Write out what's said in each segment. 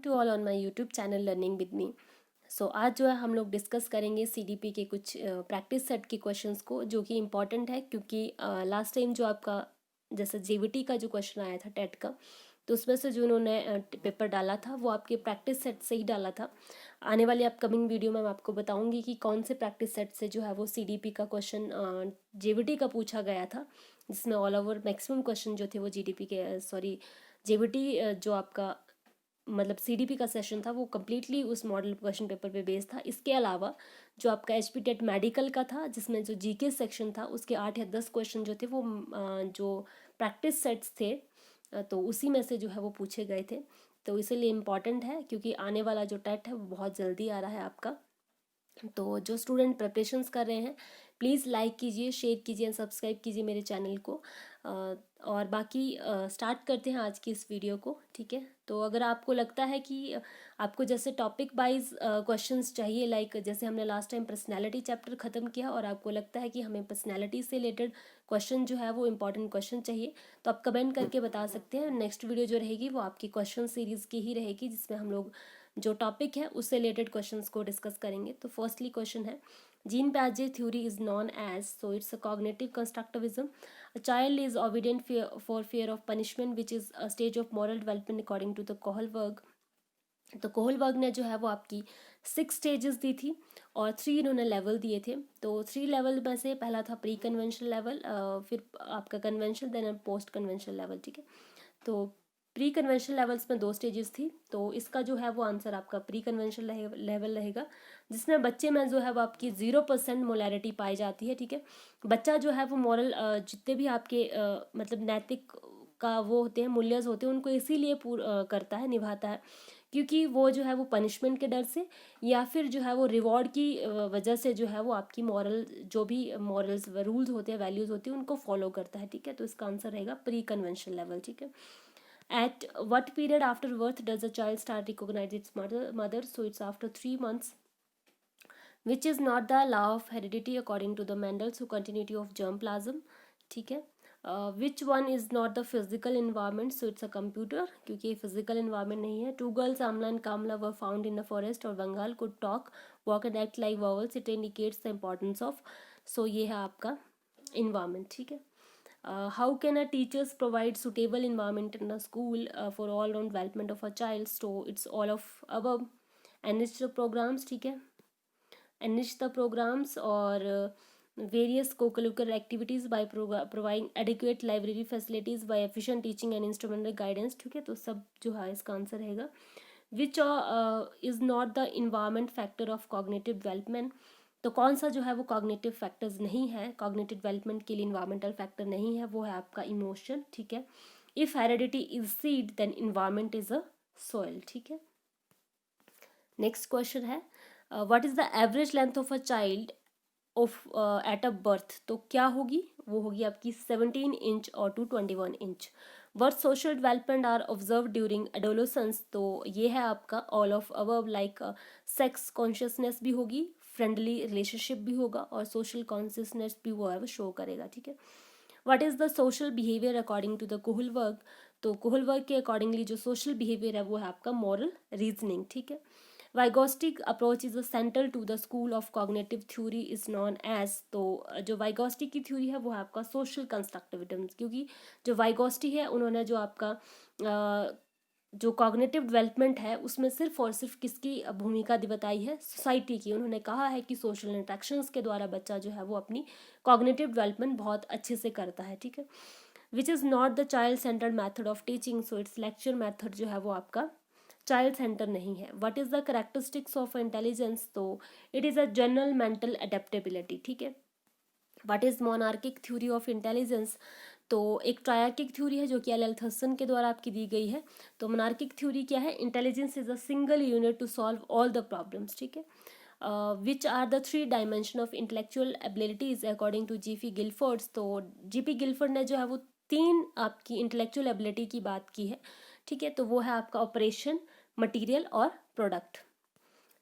To all on my YouTube channel learning with me. So आज जो है हम लोग डिस्कस करेंगे सीडीपी के कुछ प्रैक्टिस सेट के क्वेश्चंस को, जो कि इम्पॉर्टेंट है क्योंकि लास्ट टाइम जो आपका जैसे जेवीटी का जो क्वेश्चन आया था टेट का, तो उसमें से जो उन्होंने पेपर डाला था वो आपके प्रैक्टिस सेट से ही डाला था। आने वाली अपकमिंग वीडियो में मैं आपको बताऊंगी कि कौन से प्रैक्टिस सेट से जो है वो सीडीपी का क्वेश्चन जेवीटी का पूछा गया था, जिसमें ऑल ओवर मैक्सिमम क्वेश्चन जो थे वो जीडीपी के जेवीटी जो आपका मतलब सीडीपी का सेशन था वो कम्प्लीटली उस मॉडल क्वेश्चन पेपर पे बेस्ड था। इसके अलावा जो आपका एचपी टेट मेडिकल का था, जिसमें जो जीके सेक्शन था उसके 8 या 10 क्वेश्चन जो थे वो जो प्रैक्टिस सेट्स थे, तो उसी में से जो है वो पूछे गए थे। तो इसीलिए इम्पॉर्टेंट है क्योंकि आने वाला जो टेट है वो बहुत जल्दी आ रहा है आपका। तो जो स्टूडेंट प्रिपरेशंस कर रहे हैं प्लीज़ लाइक कीजिए, शेयर कीजिए एंड सब्सक्राइब कीजिए मेरे चैनल को। और बाकी स्टार्ट करते हैं आज की इस वीडियो को, ठीक है। तो अगर आपको लगता है कि आपको जैसे टॉपिक वाइज क्वेश्चंस चाहिए, लाइक जैसे हमने लास्ट टाइम पर्सनैलिटी चैप्टर ख़त्म किया और आपको लगता है कि हमें पर्सनैलिटी से रिलेटेड क्वेश्चन जो है वो इंपॉर्टेंट क्वेश्चन चाहिए, तो आप कमेंट करके बता सकते हैं। नेक्स्ट वीडियो जो रहेगी वो आपकी क्वेश्चन सीरीज़ की ही रहेगी, जिसमें हम लोग जो टॉपिक है उससे रिलेटेड क्वेश्चंस को डिस्कस करेंगे। तो फर्स्टली क्वेश्चन है, जीन पियाजे theory is known as, so it's a cognitive constructivism. A child is obedient for fear of punishment, which is a stage of moral development according to the Kohlberg. तो Kohlberg ने जो है वो आपकी 6 stages दी थी और 3 इन्होंने लेवल दिए थे। तो 3 लेवल में से पहला था प्री कन्वेंशनल लेवल, फिर आपका conventional, then post conventional level, ठीक है। तो प्री कन्वेंशनल लेवल्स में 2 स्टेजेस थी, तो इसका जो है वो आंसर आपका प्री कन्वेंशनल लेवल रहेगा, जिसमें बच्चे में जो है वो आपकी 0% मोलैरिटी पाई जाती है, ठीक है। बच्चा जो है वो मॉरल जितने भी आपके मतलब नैतिक का वो होते हैं, मूल्यज होते हैं, उनको इसीलिए करता है, निभाता है, क्योंकि वो जो है वो पनिशमेंट के डर से या फिर जो है वो रिवॉर्ड की वजह से जो है वो आपकी मॉरल जो भी मॉरल्स रूल्स होते हैं, वैल्यूज़ होती हैं, उनको फॉलो करता है, ठीक है। तो इसका आंसर रहेगा प्री कन्वेंशनल लेवल, ठीक है। At what period after birth does a child start recognize its mother? So it's after 3 months, which is not the law of heredity according to the Mendel's continuity of germ plasm, ठीक है। Which one is not the physical environment? So it's a computer, क्योंकि ये physical environment नहीं है। Two girls, Amla and Kamla, were found in a forest और Bengal could talk, walk and act like vowels. It indicates the importance of, so ये है आपका environment, ठीक है। How can a teachers provide suitable environment in a school for all round development of a child? So it's all of above. Enrich the programs, ठीक है। enrich the programs और various co-curricular activities by providing adequate library facilities by efficient teaching and instrumental guidance, ठीक है। तो सब जो है इसका आंसर रहेगा। which is not the environment factor of cognitive development? तो कौन सा जो है वो कॉग्निटिव फैक्टर्स नहीं है, कॉग्निटिव डेवलपमेंट के लिए इन्वायरमेंटल फैक्टर नहीं है, वो है आपका इमोशन, ठीक है। If heredity is seed then environment is a soil, ठीक है। नेक्स्ट क्वेश्चन है, what is the average length of a child of at a birth? तो क्या होगी, वो होगी आपकी 17 इंच और to 21 inch. Word social development are observe during adolescence? तो ये है आपका all of above, like sex consciousness भी होगी, फ्रेंडली रिलेशनशिप भी होगा और सोशल कॉन्शियसनेस भी वो है वो शो करेगा, ठीक है। What is the social behaviour according to the Kohlberg? तो कोहलबर्ग के अकॉर्डिंगली जो सोशल बिहेवियर है वो है आपका मॉरल रीजनिंग, ठीक है। वाइगोस्टिक approach is the central to the school of cognitive theory is known as? तो जो वाइगोस्टिक की थ्योरी है वो है आपका सोशल कंस्ट्रक्टिविज्म, क्योंकि जो वाइगोस्टी है उन्होंने जो आपका जो कॉग्निटिव डेवलपमेंट है उसमें सिर्फ और सिर्फ किसकी भूमिका बताई है, सोसाइटी की। उन्होंने कहा है कि सोशल इंटरेक्शंस के द्वारा बच्चा जो है वो अपनी कॉग्निटिव डेवलपमेंट बहुत अच्छे से करता है, ठीक है। Which is not the child centred method of teaching? So it's lecture method जो है वो आपका चाइल्ड सेंटर नहीं है। What is the characteristics of intelligence? तो it is a general mental adaptability, ठीक है। What is monarchic theory of intelligence? तो एक ट्रायर्किक थ्योरी है जो कि एल थर्सन के द्वारा आपकी दी गई है। तो मोनार्किक थ्योरी क्या है? Intelligence is a single unit to solve all the problems, ठीक है। Which are the 3 dimension of intellectual abilities according to GP Guilford's? तो जीपी गिलफोर्ड ने जो है वो 3 आपकी इंटेलेक्चुअल एबिलिटी की बात की है, ठीक है। तो वो है आपका ऑपरेशन, मटीरियल और प्रोडक्ट।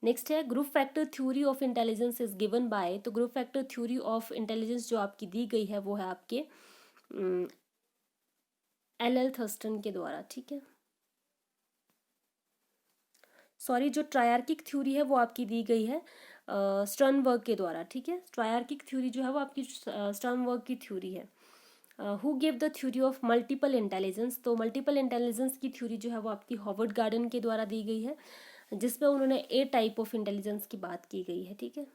नेक्स्ट है, group factor theory of intelligence is given by? तो group factor theory of intelligence जो आपकी दी गई है वो है आपके एल थर्स्टन के द्वारा, ठीक है। सॉरी, जो ट्रायर्किक थ्योरी है वो आपकी दी गई है स्टर्नबर्ग के द्वारा, ठीक है। ट्रायर्किक थ्योरी जो है वो आपकी स्टर्नबर्ग की थ्योरी है। Who give the theory of multiple intelligence, तो मल्टीपल इंटेलिजेंस की थ्योरी जो है वो आपकी हॉवर्ड गार्डन के द्वारा दी गई है, जिसमें उन्होंने ए टाइप ऑफ इंटेलिजेंस की बात की गई है, ठीक है।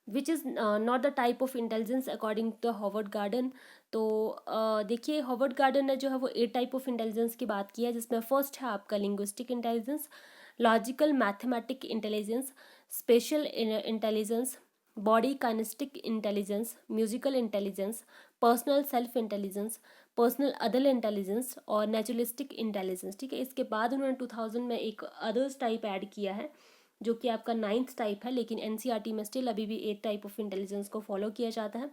Which is not the type of intelligence according to the Howard Gardner. तो देखिए, हॉवर्ड गार्डन ने जो है वो ए टाइप ऑफ इंटेलिजेंस की बात की है, जिसमें फर्स्ट है आपका linguistic intelligence, logical mathematic intelligence, spatial intelligence, body kinesthetic intelligence, musical intelligence, personal self intelligence, personal other intelligence और नेचुरलिस्टिक इंटेलिजेंस, ठीक है। इसके बाद उन्होंने 2000 में एक अदर्स टाइप ऐड किया है, जो कि आपका 9th टाइप है, लेकिन एनसीईआरटी में स्टिल अभी भी 8 टाइप ऑफ इंटेलिजेंस को फॉलो किया जाता है,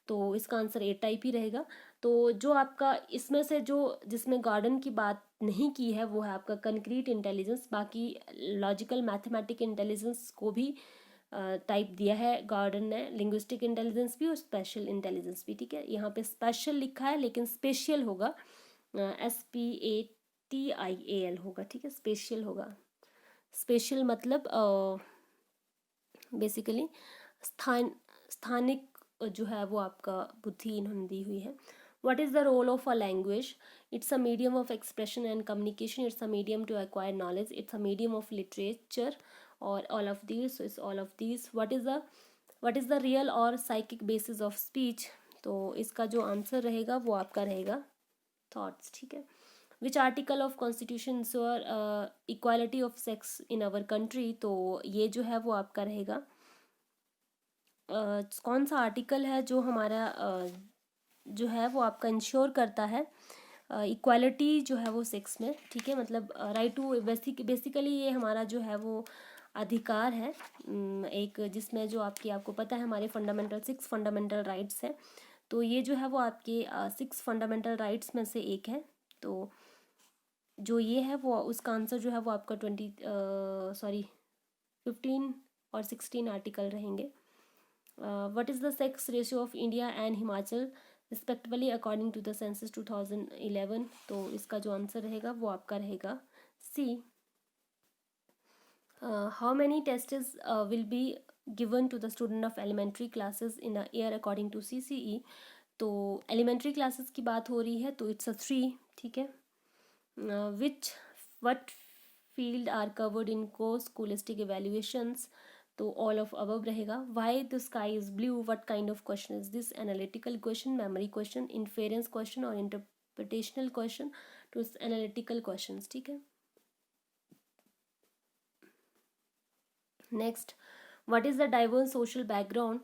तो इसका आंसर 8 टाइप ही रहेगा। तो जो आपका इसमें से जो जिसमें गार्डन की बात नहीं की है वो है आपका कंक्रीट इंटेलिजेंस। बाकी लॉजिकल मैथमेटिक इंटेलिजेंस को भी टाइप दिया है गार्डन ने, लिंग्विस्टिक इंटेलिजेंस भी और स्पेशल इंटेलिजेंस भी, ठीक है। यहाँ पे स्पेशल लिखा है लेकिन स्पेशियल होगा, SPATIAL होगा, ठीक है, स्पेशल होगा। स्पेशल मतलब बेसिकली स्थानिक जो है वो आपका बुद्धि इन्होंने दी हुई है। What is the role of a language? It's a medium of expression and communication, it's a medium to acquire knowledge, it's a medium of literature और all of these, it's all of these. What is the real और psychic basis of speech? तो इसका जो answer रहेगा वो आपका रहेगा thoughts, ठीक है। Which article of constitution ensure equality of sex in our country? तो ये जो है वो आपका रहेगा कौन सा आर्टिकल है जो हमारा जो है वो आपका इंश्योर करता है इक्वालिटी जो है वो सेक्स में, ठीक है। मतलब राइट टू बेसिकली ये हमारा जो है वो अधिकार है, एक जिसमें जो आपको पता है हमारे 6 फंडामेंटल राइट्स है, तो ये जो है वो आपके 6 फंडामेंटल राइट्स में से एक है। तो जो ये है वो उसका आंसर जो है वो आपका 15 और 16 आर्टिकल रहेंगे। What is the sex ratio of India and Himachal respectively according to the census 2011? तो इसका जो आंसर रहेगा वो आपका रहेगा C. How many tests will be given to the student of elementary classes in a year according to CCE? तो elementary classes की बात हो रही है तो इट्स अ 3, ठीक है। Which what field are covered in co-scholastic evaluations? तो ऑल ऑफ अबव रहेगा। Why the sky is blue? What kind of question is this? Analytical question, memory question, inference question और interpretational question? तो analytical question, ठीक है। Next, what is the diverse social background?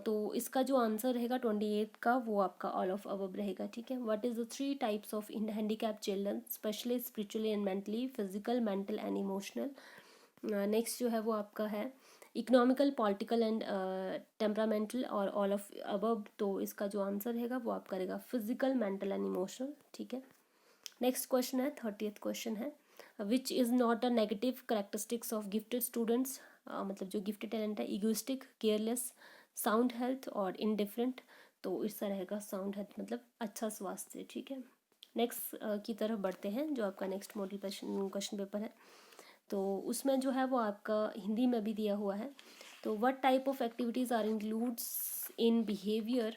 तो इसका जो answer रहेगा 28 का वो आपका ऑल ऑफ अबव रहेगा, ठीक है। What is the 3 types of handicap children? Specially, spiritually and mentally, physical, mental and emotional. Next जो है वो आपका है इकोनॉमिकल, पॉलिटिकल एंड टेम्परामेंटल और ऑल ऑफ अबव। तो इसका जो आंसर रहेगा वो आपका रहेगा फिजिकल, मेंटल एंड इमोशनल, ठीक है। नेक्स्ट क्वेश्चन है 30th क्वेश्चन है, which is not a negative characteristics of gifted students? मतलब जो गिफ्टेड टैलेंट है, इगोइस्टिक, केयरलेस, साउंड हेल्थ और इनडिफरेंट। तो इसका रहेगा साउंड हेल्थ, मतलब अच्छा स्वास्थ्य, ठीक है। नेक्स्ट की तरफ बढ़ते हैं, जो आपका नेक्स्ट मॉडल क्वेश्चन पेपर है, तो उसमें जो है वो आपका हिंदी में भी दिया हुआ है। तो what type of activities are includes in behaviour?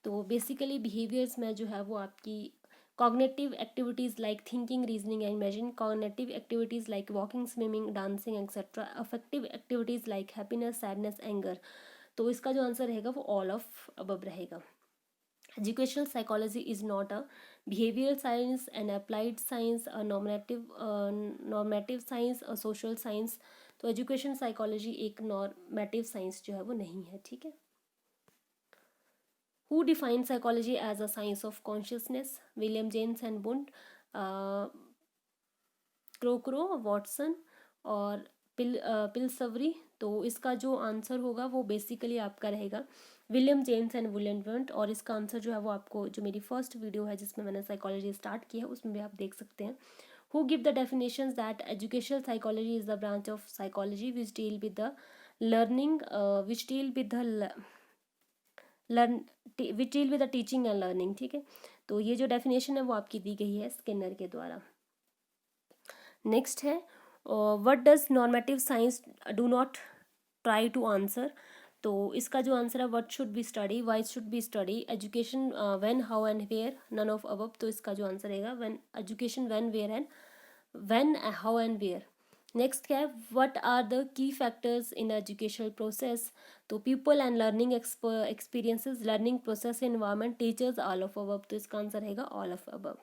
तो बेसिकली बिहेवियर्स में जो है वो आपकी cognitive activities like thinking, reasoning and imagining, cognitive activities like walking, swimming, dancing etc, affective activities like happiness, sadness, anger। तो इसका जो आंसर रहेगा वो ऑल ऑफ अबव रहेगा। Educational psychology is not a behavioral science, an applied science, a normative science, a social science। तो education psychology एक normative science जो है वो नहीं है, ठीक है। Who defined psychology as a science of consciousness? William James and Wundt, क्रोक्रो, वॉटसन और पिलसवरी। तो इसका जो आंसर होगा वो बेसिकली आपका रहेगा William James and William Wundt. और इसका आंसर जो है वो आपको जो मेरी फर्स्ट वीडियो है जिसमें मैंने साइकोलॉजी स्टार्ट की है उसमें भी आप देख सकते हैं। Who give the definitions that educational psychology is the branch of psychology which deal with the learning, which deal with the teaching and learning, ठीक है। तो ये जो डेफिनेशन है वो आपकी दी गई है स्किनर के द्वारा। नेक्स्ट है what does normative science do not try to answer, तो इसका जो आंसर है what should be study, why should be study, education when, how and where, none of above, तो इसका जो आंसर रहेगा when, education when, where and when, how and where. Next क्या है, what are the key factors in educational process, तो people and learning experiences, learning process, environment, teachers, all of above, तो इसका answer रहेगा all of above.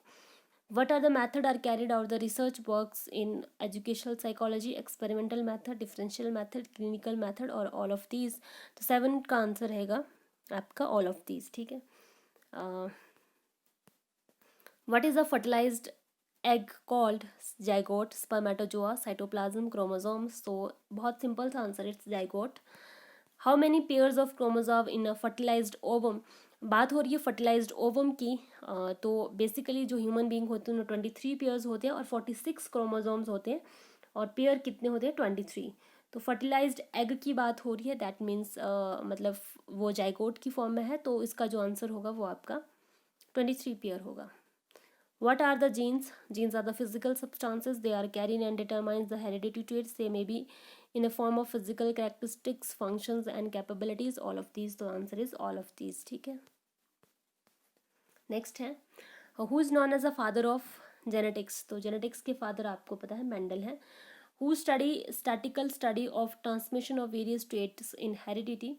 What are the method are carried out the research works in educational psychology, experimental method, differential method, clinical method और all of these, तो 7 का answer रहेगा आपका all of these, ठीक है। what is a fertilized egg called, zygote, spermatozoa, cytoplasm, chromosomes, तो बहुत simple सा answer, it's zygote। How many pairs of chromosome in a fertilised ovum, बात हो रही है फर्टिलाइज्ड ओवम की, तो बेसिकली जो ह्यूमन बीइंग होते हैं उनमें 23 पेयर्स होते हैं और 46 क्रोमोजोम्स होते हैं, और पेयर कितने होते हैं 23। तो फर्टिलाइज्ड एग की बात हो रही है, दैट मीन्स मतलब वो जाइगोट की फॉर्म में है, तो इसका जो आंसर होगा वो आपका 23 पेयर होगा। What are the genes? Genes are the physical substances. They are carried and determines the heredity traits. They may be in a form of physical characteristics, functions and capabilities. All of these. The answer is all of these. ठीक है। Next है who is known as the father of genetics. तो genetics के father आपको पता है Mendel है। Who study statistical study of transmission of various traits in heredity.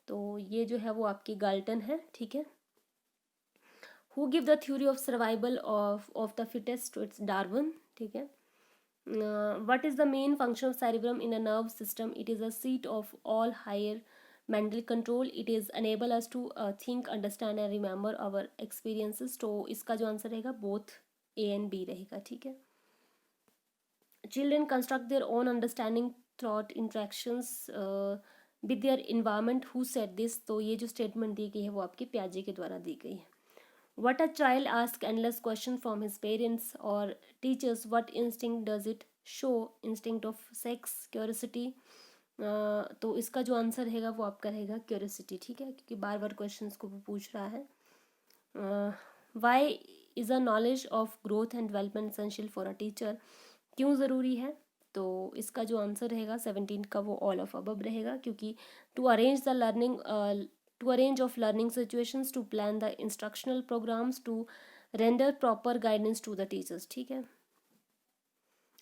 तो ये जो है वो आपकी गाल्टन है, ठीक है। Who give the theory of survival of the fittest, तो it's Darwin, ठीक है। What is the main function of cerebrum in a nerve system? It is a seat of all higher mental control. It is enable us to think, understand and remember our experiences. तो इसका जो answer रहेगा both A and B रहेगा, ठीक है। Children construct their own understanding throughout interactions with their environment. Who said this? तो ये जो statement दी गई है वो आपके प्याजे के द्वारा दी गई है। What a child asks endless questions from his parents or teachers. What instinct does it show? Instinct of sex, curiosity. तो इसका जो आंसर रहेगा वो आपका रहेगा क्यूरियोसिटी, ठीक है, क्योंकि बार बार क्वेश्चंस को वो पूछ रहा है। Why is a knowledge of growth and development essential for a teacher, क्यों ज़रूरी है, तो इसका जो आंसर रहेगा 17 का वो ऑल ऑफ अबव रहेगा, क्योंकि to arrange the learning to arrange of learning situations, to plan the instructional programs, to render proper guidance to the teachers, ठीक है।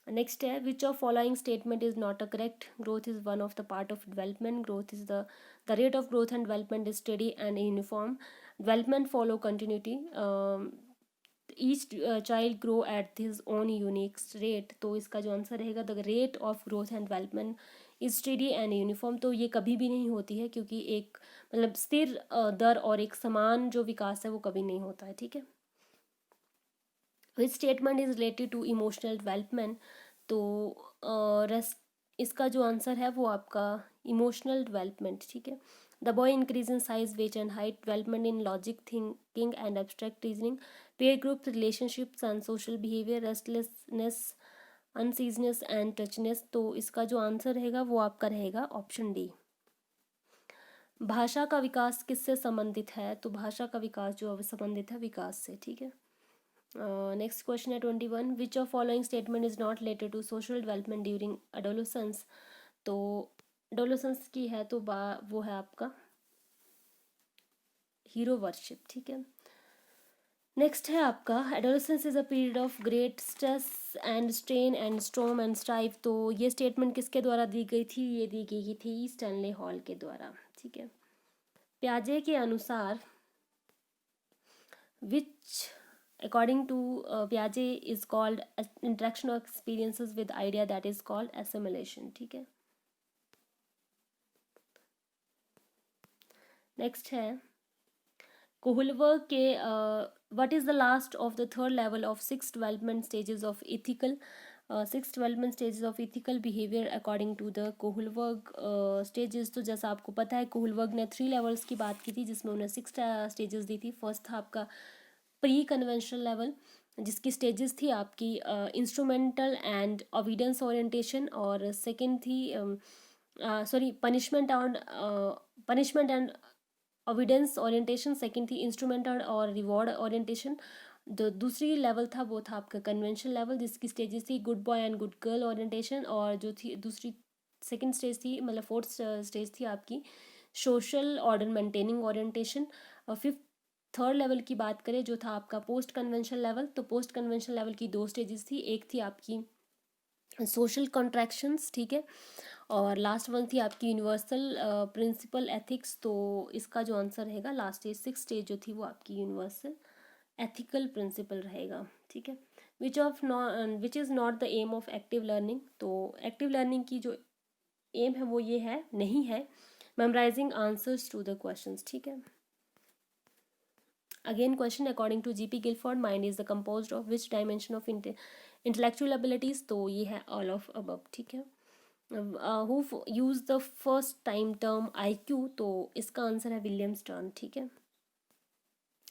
नेक्स्ट है which of following statement is not a correct, growth is one of the part of development, growth is the rate of growth and development is steady and uniform, development follow continuity, each child grow at his own unique rate, तो इसका जो answer रहेगा the rate of growth and development is steady and uniform, तो ये कभी भी नहीं होती है, क्योंकि एक मतलब स्थिर दर और एक समान जो विकास है वो कभी नहीं होता है, ठीक है। Which statement is related to emotional development, तो रेस्ट इसका जो आंसर है वो आपका इमोशनल डेवलपमेंट, ठीक है। The boy increase in size, weight and height, development in logic thinking and abstract reasoning, peer group relationships and social behaviour, restlessness, uneasiness and touchiness, तो इसका जो आंसर रहेगा वो आपका रहेगा ऑप्शन डी। भाषा का विकास किससे संबंधित है, तो भाषा का विकास जो है संबंधित है विकास से, ठीक है। नेक्स्ट क्वेश्चन है 21, which of following statement is not related to social development during adolescence, तो एडोलेसेंस की है तो वो है आपका हीरो वर्शिप, ठीक है। नेक्स्ट है आपका adolescence is a period of great stress and strain and storm and strive, तो ये स्टेटमेंट किसके द्वारा दी गई थी, ये दी गई थी स्टैनले हॉल के द्वारा, ठीक है। प्याजे के अनुसार विच अकॉर्डिंग टू प्याजे is called interaction of experiences with idea that is called assimilation, ठीक है। नेक्स्ट है कोहलवर्ग के what is the last of the third level of 6 development stages of ethical, 6 development stages of ethical behaviour according to the Kohlberg stages, तो जैसा आपको पता है कोहलवर्ग ने 3 लेवल्स की बात की थी जिसमें उन्हें 6 स्टेजेस दी थी। फर्स्ट था आपका प्री कन्वेंशनल लेवल जिसकी स्टेजेस थी आपकी इंस्ट्रूमेंटल एंड ऑविडेंस ओरिएंटेशन, और सेकंड थी पनिशमेंट एंड ऑविडेंस ओरिएंटेशन, सेकंड थी इंस्ट्रूमेंटल और रिवॉर्ड ओरिएंटेशन, जो दूसरी लेवल था वो था आपका कन्वेंशन लेवल, जिसकी स्टेजेस थी good boy and good girl orientation, और जो थी दूसरी सेकंड स्टेज थी, मतलब फोर्थ स्टेज थी आपकी सोशल ऑर्डर मेंटेनिंग ओरिएंटेशन। और फिफ्थ थर्ड लेवल की बात करें जो था आपका पोस्ट कन्वेंशन लेवल, तो पोस्ट कन्वेंशन लेवल की दो स्टेजेस थी, एक थी आपकी सोशल कॉन्ट्रैक्शंस, ठीक है, और लास्ट वन थी आपकी यूनिवर्सल प्रिंसिपल एथिक्स। तो इसका जो आंसर रहेगा लास्ट स्टेज सिक्स स्टेज जो थी वो आपकी यूनिवर्सल एथिकल प्रिंसिपल रहेगा, ठीक है। Which is not the aim of active learning, तो एक्टिव लर्निंग की जो एम है वो ये है, नहीं है memorising answers to the questions, ठीक है। Again question, according to GP Guilford mind is the composed of which dimension of intellectual abilities, तो ये है ऑल ऑफ अबव, ठीक है। Who use the first time term IQ, तो इसका answer है विलियम स्टर्न, ठीक है।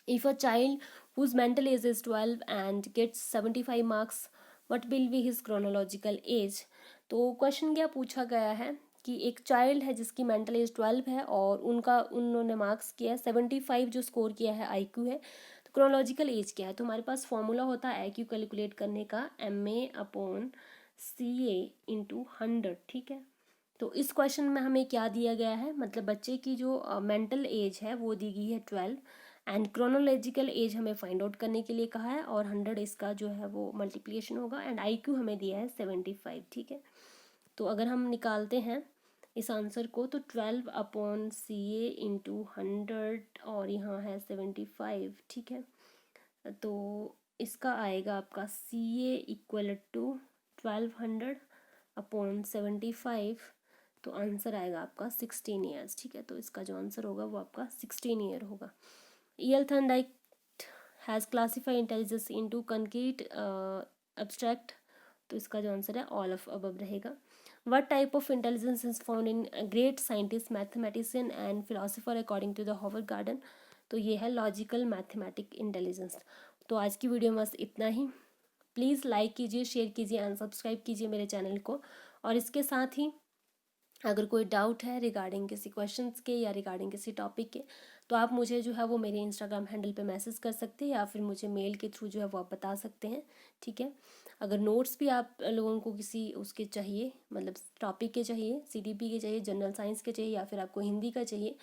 If a child whose mental age is 12 and gets 75 marks, what will be his chronological age? तो क्वेश्चन क्या पूछा गया है कि एक चाइल्ड है जिसकी मेंटल एज 12 है और उन्होंने मार्क्स किया है 75, जो स्कोर किया है IQ है, तो क्रोनोलॉजिकल एज क्या है? तो हमारे पास फॉर्मूला होता है IQ कैलकुलेट करने का MA/CA/100, ठीक है। तो इस क्वेश्चन में हमें क्या दिया गया है, मतलब बच्चे की जो मेंटल एज है वो दी गई है 12 एंड क्रोनोलॉजिकल एज हमें फाइंड आउट करने के लिए कहा है, और 100 इसका जो है वो मल्टीप्लिकेशन होगा, एंड IQ हमें दिया है 75, ठीक है। तो अगर हम निकालते हैं इस आंसर को, तो 12/CA/100 और यहाँ है 75, ठीक है। तो इसका आएगा आपका CA इक्वल टू 1200/75, तो आंसर आएगा आपका 16 ईयर्स, ठीक है। तो इसका जो आंसर होगा वो आपका 16 ईयर होगा। E.L. Thorndike has classify intelligence into concrete abstract, तो इसका जो आंसर है ऑल ऑफ अबव रहेगा। What type of intelligence is found in a great scientist, mathematician and philosopher according to the Howard Garden? तो ये है logical mathematic intelligence. तो आज की वीडियो में बस इतना ही। प्लीज़ लाइक कीजिए, शेयर कीजिए एंड सब्सक्राइब कीजिए मेरे चैनल को, और इसके साथ ही अगर कोई डाउट है रिगार्डिंग किसी क्वेश्चंस के या रिगार्डिंग किसी टॉपिक के, तो आप मुझे जो है वो मेरे इंस्टाग्राम हैंडल पे मैसेज कर सकते हैं, या फिर मुझे मेल के थ्रू जो है वो आप बता सकते हैं, ठीक है। अगर नोट्स भी आप लोगों को किसी उसके चाहिए, मतलब टॉपिक के चाहिए, CDP के चाहिए, जनरल साइंस के चाहिए, या फिर आपको हिंदी का चाहिए,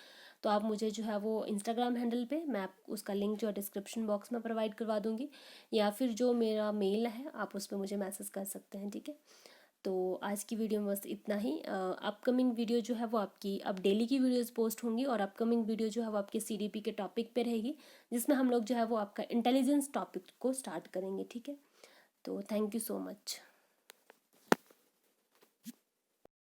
तो आप मुझे जो है वो इंस्टाग्राम हैंडल पे मैं आप उसका लिंक जो है डिस्क्रिप्शन बॉक्स में प्रोवाइड करवा दूँगी, या फिर जो मेरा मेल है आप उस पर मुझे मैसेज कर सकते हैं, ठीक है। तो आज की वीडियो में बस इतना ही। अपकमिंग वीडियो जो है वो आपकी अब डेली की वीडियोस पोस्ट होंगी, और अपकमिंग वीडियो जो है वो आपके CDP के टॉपिक पे रहेगी, जिसमें हम लोग जो है वो आपका इंटेलिजेंस टॉपिक को स्टार्ट करेंगे, ठीक है। तो थैंक यू सो मच।